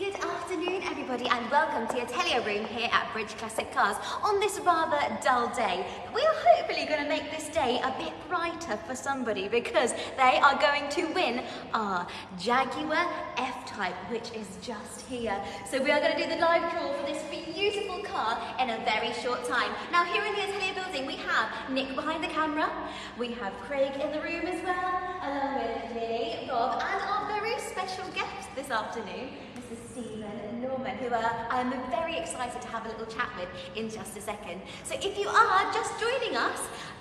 Good afternoon everybody and welcome to the Atelier room here at Bridge Classic Cars on this rather dull day. We are hopefully going to make this day a bit brighter for somebody because they are going to win our Jaguar F-Type, which is just here. So we are going to do the live draw for this beautiful car in a very short time. Now here in the Atelier building we have Nick behind the camera, we have Craig in the room as well, along with Lily, Rob and our very special guest this afternoon, Mrs. Stephen Norman, who I'm very excited to have a little chat with in just a second. So if you are just joining us,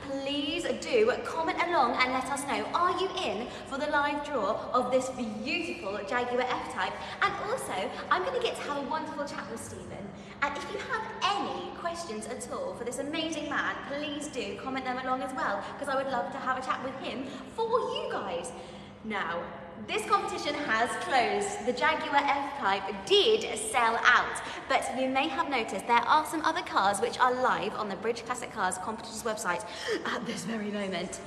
please do comment along and let us know, are you in for the live draw of this beautiful Jaguar F-Type? And also, I'm going to get to have a wonderful chat with Stephen. And if you have any questions at all for this amazing man, please do comment them along as well, because I would love to have a chat with him for you guys. Now, this competition has closed. The Jaguar F-Type did sell out, but you may have noticed there are some other cars which are live on the Bridge Classic Cars competition's website at this very moment.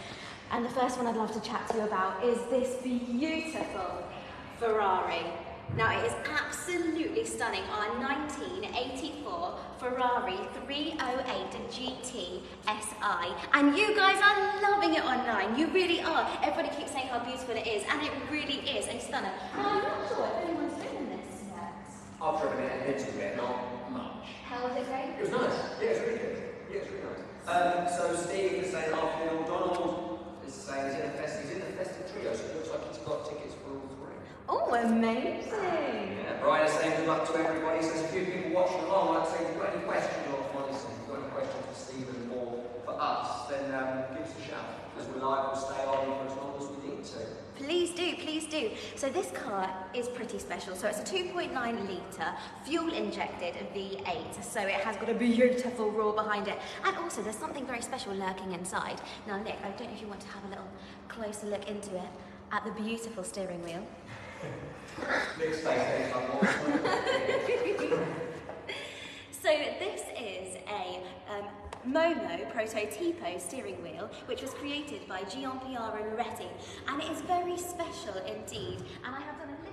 And the first one I'd love to chat to you about is this beautiful Ferrari. Now it is absolutely stunning, our 1984 Ferrari 308 GT SI. And you guys are loving it online, you really are. Everybody keeps saying how beautiful it is, and it really is a stunner. Now I'm not sure if anyone's driven this yet. I've driven it a little bit, not much. How was it, Craig? It was nice, yeah, it's really good. Yeah, it's really nice. So Steve is saying afternoon, Donald is saying he's in the festive trio, so it looks like he's got tickets for all three. Oh, amazing! Yeah, Brian is saying good luck to everybody. So there's a few people watching along. I'd say if you've got any questions or if you've got any questions for Stephen or for us, then give us a shout. As we're live, we'll stay on for as long as we need to. Please do, please do. So this car is pretty special. So it's a 2.9 litre fuel injected V8. So it has got a beautiful roar behind it. And also there's something very special lurking inside. Now Nick, I don't know if you want to have a little closer look into it at the beautiful steering wheel. So this is a Momo Prototipo steering wheel, which was created by Gianpiero Moretti, and it is very special indeed. And I have done a little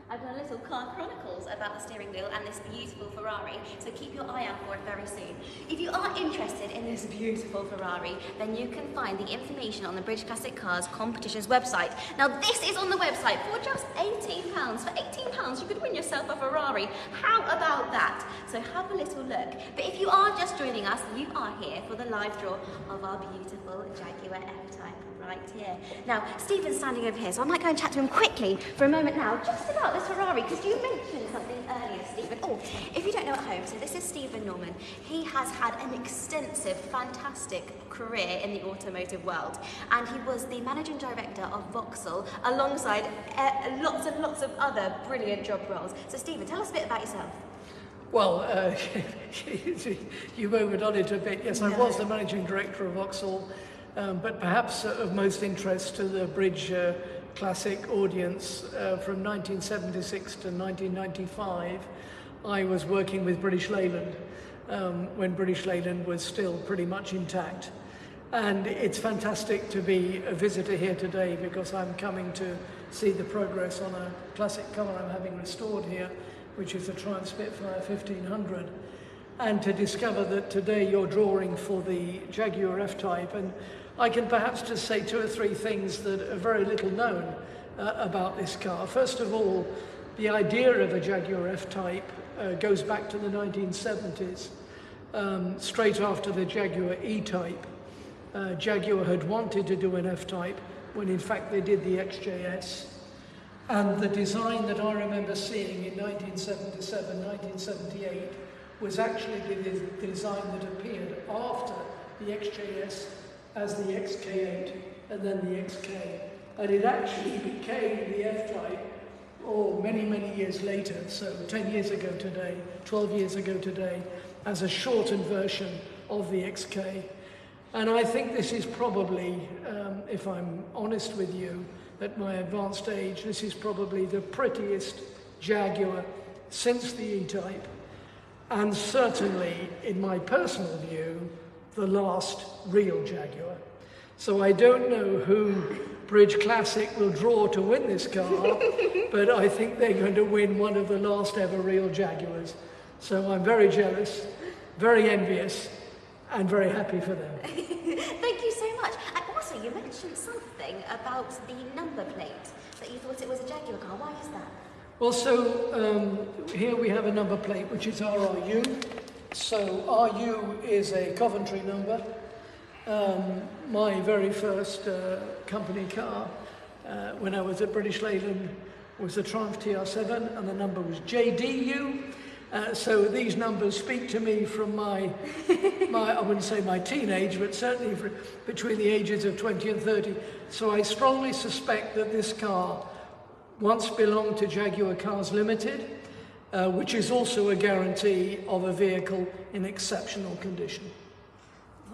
I've done a little car chronicles about the steering wheel and this beautiful Ferrari, so keep your eye out for it very soon. If you are interested in this beautiful Ferrari, then you can find the information on the Bridge Classic Cars competition's website. Now this is on the website for just £18. For £18 you could win yourself a Ferrari. How about that? So have a little look. But if you are just joining us, you are here for the live draw of our beautiful Jaguar F-Type right here. Now Stephen's standing over here, so I might go and chat to him quickly for a moment now, just about this Ferrari, because you mentioned something earlier, Stephen. Oh, if you don't know at home, so this is Stephen Norman. He has had an extensive, fantastic career in the automotive world, and he was the managing director of Vauxhall, alongside lots and lots of other brilliant job roles. So Stephen, tell us a bit about yourself. Well, you've overdone it a bit. Yes, I was the managing director of Vauxhall, but perhaps of most interest to the Bridge Classic audience, from 1976 to 1995, I was working with British Leyland when British Leyland was still pretty much intact. And it's fantastic to be a visitor here today because I'm coming to see the progress on a classic car I'm having restored here, which is the Triumph Spitfire 1500. And to discover that today you're drawing for the Jaguar F-Type. And I can perhaps just say two or three things that are very little known about this car. First of all, the idea of a Jaguar F-Type goes back to the 1970s, straight after the Jaguar E-Type. Jaguar had wanted to do an F-Type when in fact they did the XJS. And the design that I remember seeing in 1977, 1978 was actually the design that appeared after the XJS as the XK8 and then the XK. And it actually became the F-Type, many, many years later, so 10 years ago today, 12 years ago today, as a shortened version of the XK. And I think this is probably, if I'm honest with you, at my advanced age, this is probably the prettiest Jaguar since the E-Type, and certainly, in my personal view, the last real Jaguar. So I don't know who Bridge Classic will draw to win this car, but I think they're going to win one of the last ever real Jaguars. So I'm very jealous, very envious, and very happy for them. Thank you so much. And also, you mentioned something about the number plate, that you thought it was a Jaguar car. Why is that? Well, so here we have a number plate, which is RRU. So RU is a Coventry number. My very first company car, when I was at British Leyland, was the Triumph TR7, and the number was JDU. So these numbers speak to me from my I wouldn't say my teenage, but certainly between the ages of 20 and 30. So I strongly suspect that this car once belonged to Jaguar Cars Limited, which is also a guarantee of a vehicle in exceptional condition.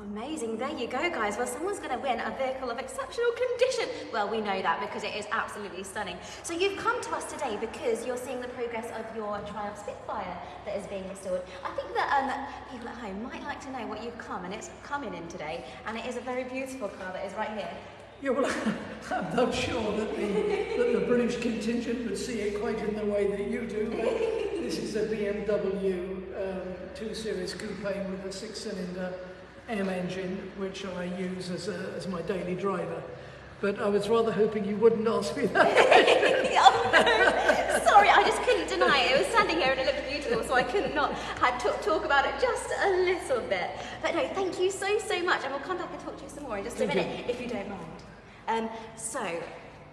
Amazing, there you go guys. Well, someone's going to win a vehicle of exceptional condition. Well, we know that because it is absolutely stunning. So you've come to us today because you're seeing the progress of your Triumph Spitfire that is being restored. I think that people at home might like to know what you've come, and it's coming in today, and it is a very beautiful car that is right here. Yeah, well, I'm not sure that the British contingent would see it quite in the way that you do, but this is a BMW 2 Series Coupe with a 6-cylinder M engine, which I use as my daily driver. But I was rather hoping you wouldn't ask me that. Oh no, sorry, I just couldn't deny it. It was standing here and it looked beautiful, so I could not talk about it just a little bit. But no, thank you so much, and we'll come back and talk to you some more in just a minute, if you don't mind. So,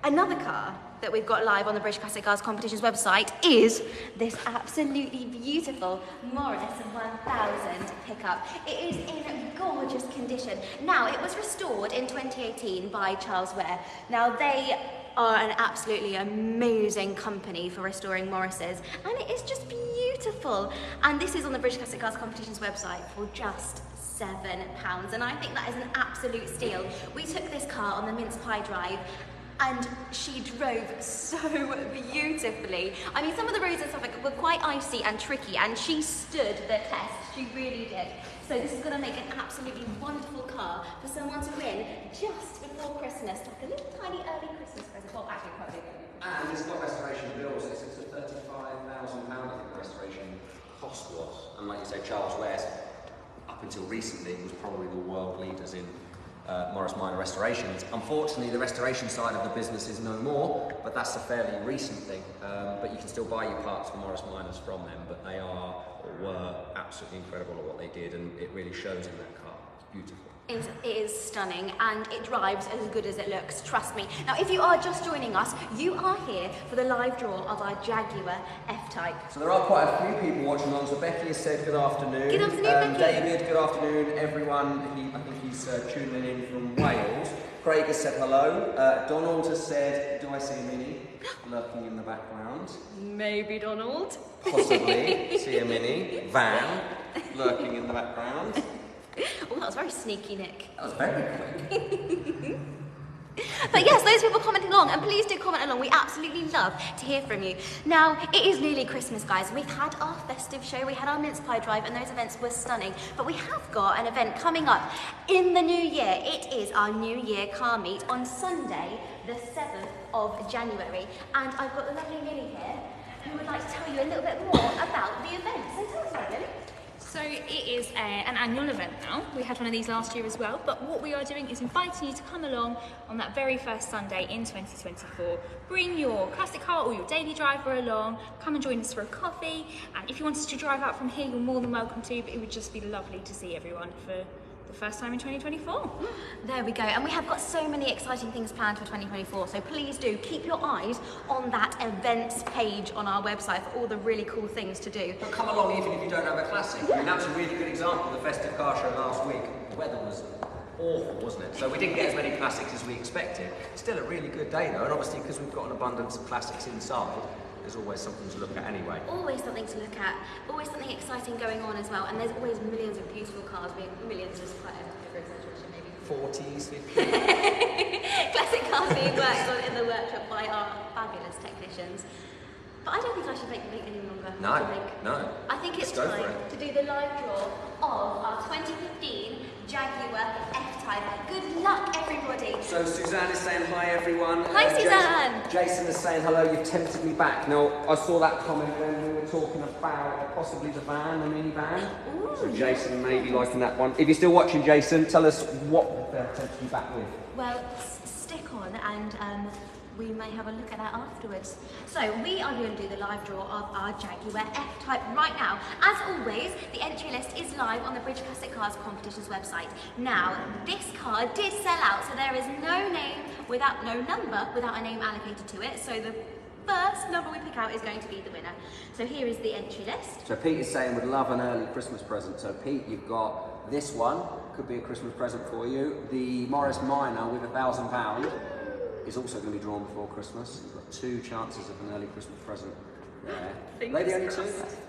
another car that we've got live on the British Classic Cars Competitions website is this absolutely beautiful Morris 1000 pickup. It is in gorgeous condition. Now, it was restored in 2018 by Charles Ware. Now, they are an absolutely amazing company for restoring Morrises, and it is just beautiful. And this is on the British Classic Cars Competitions website for just £7, and I think that is an absolute steal. We took this car on the mince pie drive, and she drove so beautifully. I mean, some of the roads in Suffolk were quite icy and tricky, and she stood the test. She really did. So this is going to make an absolutely wonderful car for someone to win just before Christmas, like a little tiny early Christmas present. Well, actually, quite big. And it's got restoration bills. It's a £35,000, I think the restoration cost was. And like you say, Charles Ware, up until recently, was probably the world leaders in Morris Minor restorations. Unfortunately, the restoration side of the business is no more, but that's a fairly recent thing. But you can still buy your parts for Morris Minors from them, but they are, or were, absolutely incredible at what they did, and it really shows in that car. It's beautiful. It is stunning, and it drives as good as it looks, trust me. Now, if you are just joining us, you are here for the live draw of our Jaguar F-Type. So there are quite a few people watching on. So Becky has said good afternoon. Good afternoon, Becky. David, good afternoon. Everyone, I think he's tuning in from Wales. Craig has said hello. Donald has said, do I see a Mini lurking in the background? Maybe Donald. Possibly. See a Mini. Van lurking in the background. Oh, that was very sneaky, Nick. That was very quick. But yes, those people commenting along, and please do comment along. We absolutely love to hear from you. Now, it is nearly Christmas, guys. We've had our festive show, we had our mince pie drive, and those events were stunning. But we have got an event coming up in the new year. It is our New Year car meet on Sunday, the 7th of January. And I've got the lovely Lily here, who would like to tell you a little bit more about the event. So tell us about it, Lily. So it is an annual event now. We had one of these last year as well, but what we are doing is inviting you to come along on that very first Sunday in 2024. Bring your classic car or your daily driver along, come and join us for a coffee, and if you wanted to drive out from here, you're more than welcome to, but it would just be lovely to see everyone for the first time in 2024. There we go, and we have got so many exciting things planned for 2024, so please do keep your eyes on that events page on our website for all the really cool things to do. But come along even if you don't have a classic. I mean, that was a really good example of the festive car show last week. The weather was awful, wasn't it? So we didn't get as many classics as we expected. Still a really good day though, and obviously because we've got an abundance of classics inside, there's always something to look at anyway. Always something to look at, always something exciting going on as well, and there's always millions of beautiful cars. I mean, millions is quite an over-exaggeration maybe. 40s, 50s. Classic cars being worked on in the workshop by our fabulous technicians. But I don't think I should make the wait any longer. No, What do you think? no. I think it's Let's go time for to do the live draw of our 2015 Jaguar F-Type. Good luck, everyone. So Suzanne is saying hi everyone. Hi Suzanne! Jason is saying hello, you've tempted me back. Now, I saw that comment when we were talking about possibly the van, the minivan. Ooh, So Jason may be liking that one. If you're still watching, Jason, tell us what tempted you back with. Well, stick on and we may have a look at that afterwards. So we are going to do the live draw of our Jaguar F-Type right now. As always, the entry list is live on the Bridge Classic Cars competitions website. Now, this car did sell out, so there is no number without a name allocated to it. So the first number we pick out is going to be the winner. So here is the entry list. So Pete is saying would love an early Christmas present. So Pete, you've got this one, could be a Christmas present for you. The Morris Minor with £1,000 is also going to be drawn before Christmas. You've got 2 chances of an early Christmas present there. Are they the only 2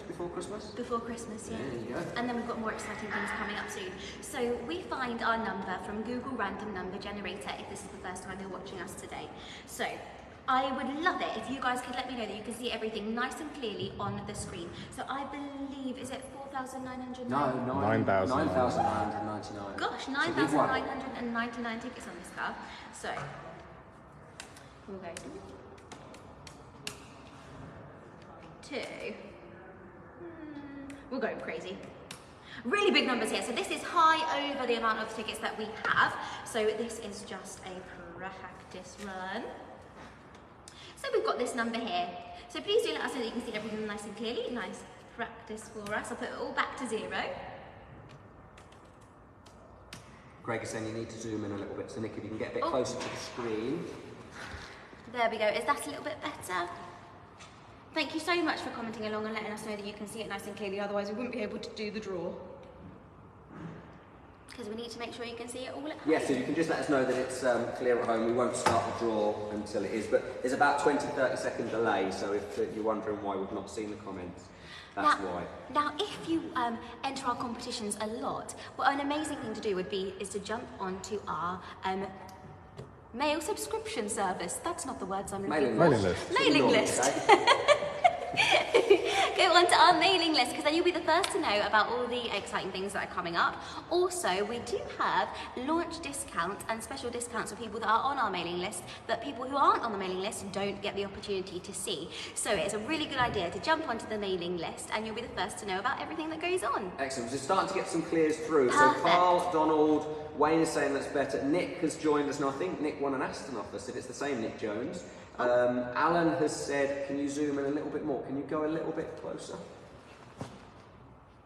before Christmas? Before Christmas, yeah. There you go. And then we've got more exciting things coming up soon. So we find our number from Google Random Number Generator if this is the first time you're watching us today. So I would love it if you guys could let me know that you can see everything nice and clearly on the screen. So I believe, is it 4,999? No, 9,999. Gosh, 9,999 tickets on this car. So we'll go 2. We'll go crazy. Really big numbers here. So this is high over the amount of tickets that we have. So this is just a practice run. So we've got this number here. So please do let us know that you can see everything nice and clearly. Nice practice for us. I'll put it all back to 0. Greg is saying you need to zoom in a little bit. So Nick, if you can get a bit closer to the screen. There we go. Is that a little bit better? Thank you so much for commenting along and letting us know that you can see it nice and clearly, otherwise we wouldn't be able to do the draw. Because we need to make sure you can see it all at home. Yes, so you can just let us know that it's clear at home. We won't start the draw until it is, but there's about 20-30 second delay, so if you're wondering why we've not seen the comments, that's why. Now, if you enter our competitions a lot, what an amazing thing to do is to jump onto our mail subscription service. That's not the words I'm looking for. Mailing list. Mailing list. Go onto our mailing list because then you'll be the first to know about all the exciting things that are coming up. Also, we do have launch discounts and special discounts for people that are on our mailing list that people who aren't on the mailing list don't get the opportunity to see. So it's a really good idea to jump onto the mailing list and you'll be the first to know about everything that goes on. Excellent. We're starting to get some clears through. Perfect. So Carl, Donald, Wayne is saying that's better. Nick has joined us, and I think Nick won an Aston off us, if it's the same Nick Jones. Alan has said, can you zoom in a little bit more? Can you go a little bit closer?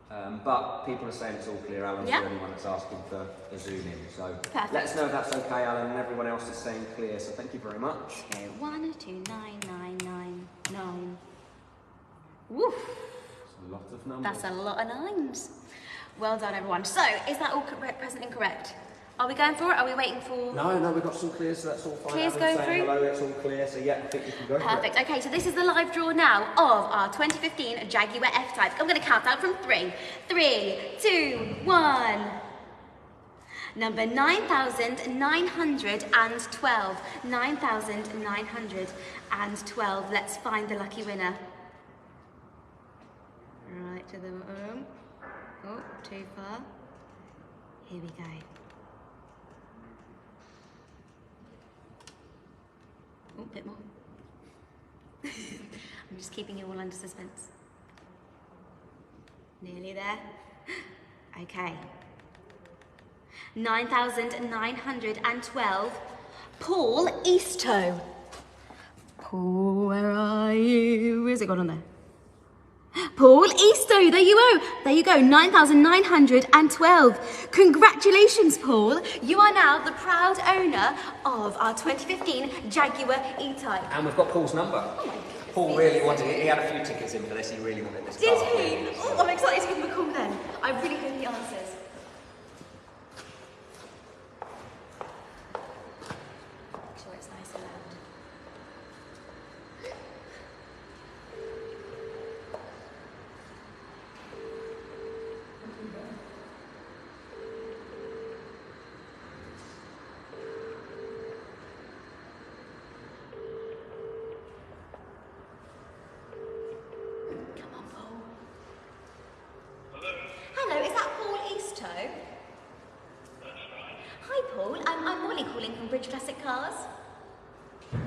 But people are saying it's all clear. Alan's the only one that's asking for a zoom in. So let us know if that's okay, Alan, and everyone else is saying clear. So thank you very much. So 1, 2, 9, 9, 9, 9. Woof. That's a lot of numbers. That's a lot of 9s. Well done, everyone. So, is that all correct, present and correct? Are we going for it? Are we waiting for... No, we've got some clears, so that's all fine. Clears Alan's going saying through? hello, it's all clear, so yeah, I think you can go Perfect. for it. Okay, so this is the live draw now of our 2015 Jaguar F-Type. I'm going to count down from 3. 3, 2, 1. Number 9,912. 9,912. Let's find the lucky winner. Right to the bottom. Oh, too far. Here we go. Oh, a bit more. I'm just keeping you all under suspense. Nearly there. Okay. 9,912. Paul Eastoe. Paul, where are you? Where's it gone on there? Paul Eastoe, there you go. There you go, 9,912. Congratulations, Paul. You are now the proud owner of our 2015 Jaguar E-Type. And we've got Paul's number. Oh my Paul really wanted it. He had a few tickets in for this. He really wanted this Did car. he? Oh, I'm excited to give him a call then. I really hope he answers. Make sure it's nice and loud. Come on, Paul. Hello. Bridge Classic Cars? Oh,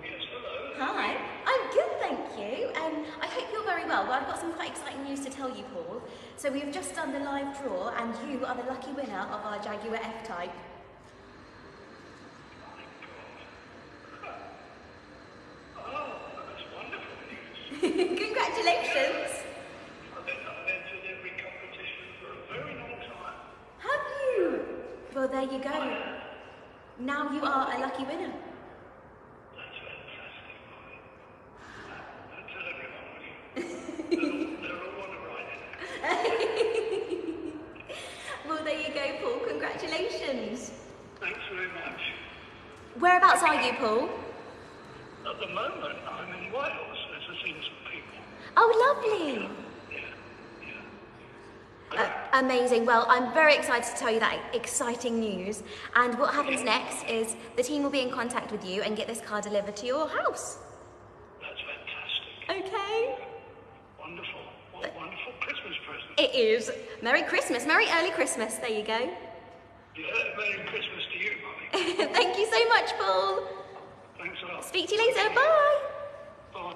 yes, hello. Hi, I'm good, thank you. I hope you're very well. Well, I've got some quite exciting news to tell you, Paul. So we've just done the live draw, and you are the lucky winner of our Jaguar F-Type. Oh, that's wonderful news. Congratulations. I've entered every competition for a very long time. Have you? Well, there you go. Now you are a lucky winner. That's fantastic, Molly. Tell everyone, they're all on the right. Well, there you go, Paul. Congratulations. Thanks very much. Whereabouts are you, Paul? At the moment, I'm in Wales visiting some people. Oh, lovely. Amazing. Well, I'm very excited to tell you that exciting news. And what happens next is the team will be in contact with you and get this car delivered to your house. That's fantastic. Okay? Wonderful. What a wonderful Christmas present. It is. Merry Christmas. Merry early Christmas. There you go. Yeah, Merry Christmas to you, Molly. Thank you so much, Paul. Thanks a lot. Speak to you later. Bye. Bye.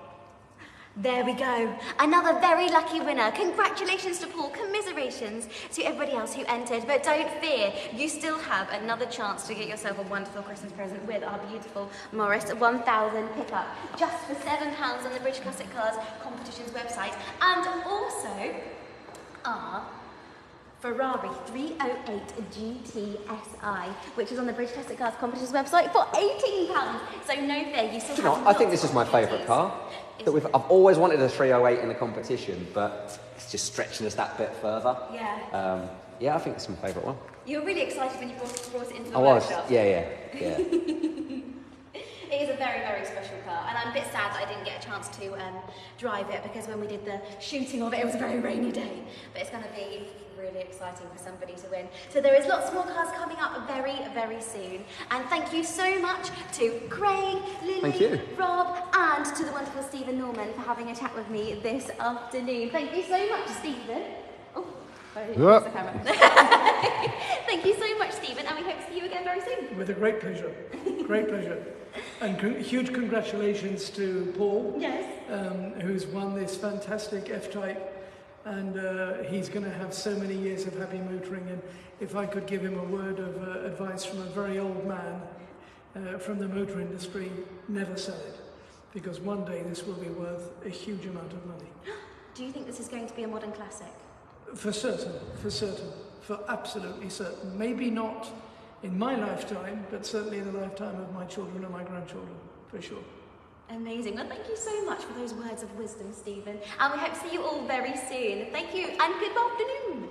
There we go. Another very lucky winner. Congratulations to Paul. Commiserations to everybody else who entered. But don't fear, you still have another chance to get yourself a wonderful Christmas present with our beautiful Morris 1000 pickup. Just for £7 on the Bridge Classic Cars competition's website. And also our Ferrari 308 GTSI, which is on the Bridge Classic Cars competition's website for £18. So no fear, you still Do you know, have I think lots this is of my favourite opportunities. car. I've always wanted a 308 in the competition, but it's just stretching us that bit further. Yeah. Yeah, I think it's my favourite one. You were really excited when you brought it into the I was, workshop. yeah. It is a very, very special car, and I'm a bit sad that I didn't get a chance to drive it, because when we did the shooting of it, it was a very rainy day. But it's going to be really exciting for somebody to win. So there is lots more cars coming up very, very soon. And thank you so much to Craig, Thank Lily, you. Rob, and to the wonderful Stephen Norman for having a chat with me this afternoon. Thank you so much, Stephen. Oh, sorry, Yeah. the camera. Thank you so much, Stephen, and we hope to see you again very soon. With a great pleasure. Great pleasure. And huge congratulations to Paul, Yes. who's won this fantastic F-Type. And he's going to have so many years of happy motoring. And if I could give him a word of advice from a very old man from the motor industry, never sell it. Because one day this will be worth a huge amount of money. Do you think this is going to be a modern classic? For certain, for absolutely certain. Maybe not in my lifetime, but certainly in the lifetime of my children and my grandchildren, for sure. Amazing. Well, thank you so much for those words of wisdom, Stephen. And we hope to see you all very soon. Thank you, and good afternoon.